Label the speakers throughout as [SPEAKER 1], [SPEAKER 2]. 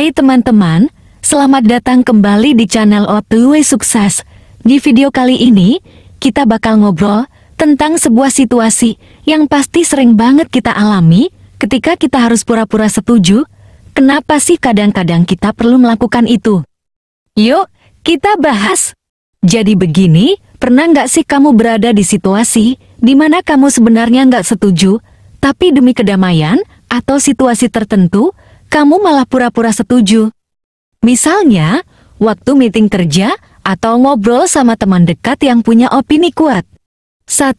[SPEAKER 1] Hai teman-teman, selamat datang kembali di channel Otway Sukses. Di video kali ini, kita bakal ngobrol tentang sebuah situasi yang pasti sering banget kita alami ketika kita harus pura-pura setuju. Kenapa sih kadang-kadang kita perlu melakukan itu? Yuk, kita bahas. Jadi begini, pernah nggak sih kamu berada di situasi di mana kamu sebenarnya nggak setuju, tapi demi kedamaian atau situasi tertentu, kamu malah pura-pura setuju? Misalnya, waktu meeting kerja atau ngobrol sama teman dekat yang punya opini kuat. 1.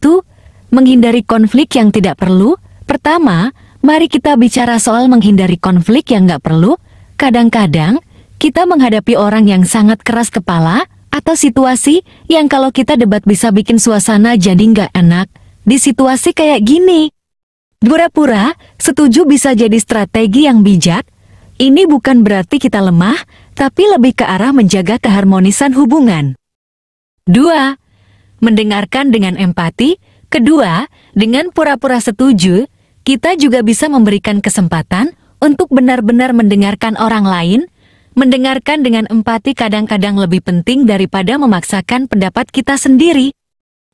[SPEAKER 1] Menghindari konflik yang tidak perlu. Pertama, mari kita bicara soal menghindari konflik yang nggak perlu. Kadang-kadang, kita menghadapi orang yang sangat keras kepala atau situasi yang kalau kita debat bisa bikin suasana jadi nggak enak. Di situasi kayak gini, pura-pura setuju bisa jadi strategi yang bijak. Ini bukan berarti kita lemah, tapi lebih ke arah menjaga keharmonisan hubungan. 2. Mendengarkan dengan empati. Kedua, dengan pura-pura setuju, kita juga bisa memberikan kesempatan untuk benar-benar mendengarkan orang lain. Mendengarkan dengan empati kadang-kadang lebih penting daripada memaksakan pendapat kita sendiri.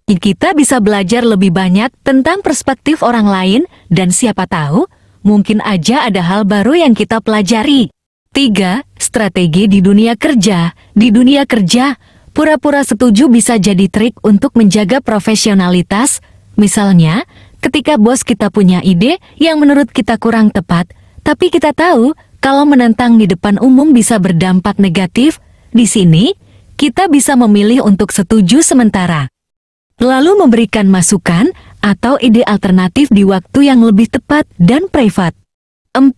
[SPEAKER 1] Kita bisa belajar lebih banyak tentang perspektif orang lain, dan siapa tahu, mungkin aja ada hal baru yang kita pelajari. 3. Strategi di dunia kerja. Di dunia kerja, pura-pura setuju bisa jadi trik untuk menjaga profesionalitas. Misalnya, ketika bos kita punya ide yang menurut kita kurang tepat, tapi kita tahu kalau menentang di depan umum bisa berdampak negatif, di sini kita bisa memilih untuk setuju sementara, lalu memberikan masukan atau ide alternatif di waktu yang lebih tepat dan privat. 4.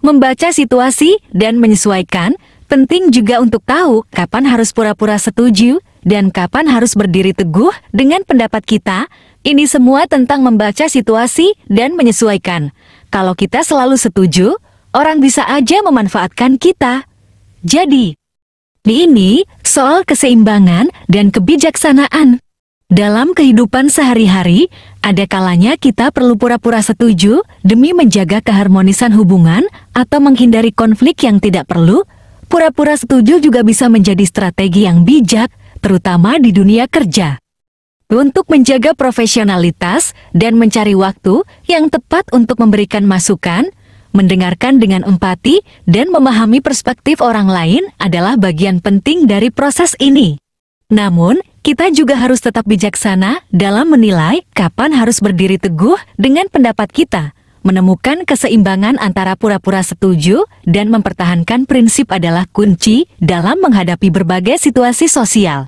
[SPEAKER 1] Membaca situasi dan menyesuaikan. Penting juga untuk tahu kapan harus pura-pura setuju dan kapan harus berdiri teguh dengan pendapat kita. Ini semua tentang membaca situasi dan menyesuaikan. Kalau kita selalu setuju, orang bisa aja memanfaatkan kita. Jadi, ini soal keseimbangan dan kebijaksanaan. Dalam kehidupan sehari-hari, ada kalanya kita perlu pura-pura setuju demi menjaga keharmonisan hubungan atau menghindari konflik yang tidak perlu. Pura-pura setuju juga bisa menjadi strategi yang bijak, terutama di dunia kerja. Untuk menjaga profesionalitas dan mencari waktu yang tepat untuk memberikan masukan, mendengarkan dengan empati, dan memahami perspektif orang lain adalah bagian penting dari proses ini. Namun, kita juga harus tetap bijaksana dalam menilai kapan harus berdiri teguh dengan pendapat kita. Menemukan keseimbangan antara pura-pura setuju dan mempertahankan prinsip adalah kunci dalam menghadapi berbagai situasi sosial.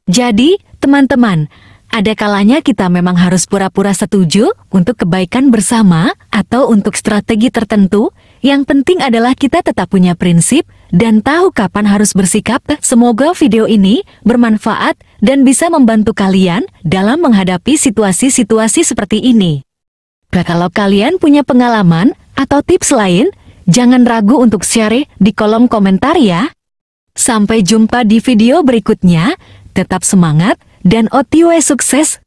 [SPEAKER 1] Jadi, teman-teman, ada kalanya kita memang harus pura-pura setuju untuk kebaikan bersama atau untuk strategi tertentu. Yang penting adalah kita tetap punya prinsip dan tahu kapan harus bersikap. Semoga video ini bermanfaat dan bisa membantu kalian dalam menghadapi situasi-situasi seperti ini. Kalau kalian punya pengalaman atau tips lain, jangan ragu untuk share di kolom komentar ya. Sampai jumpa di video berikutnya. Tetap semangat dan OTW sukses!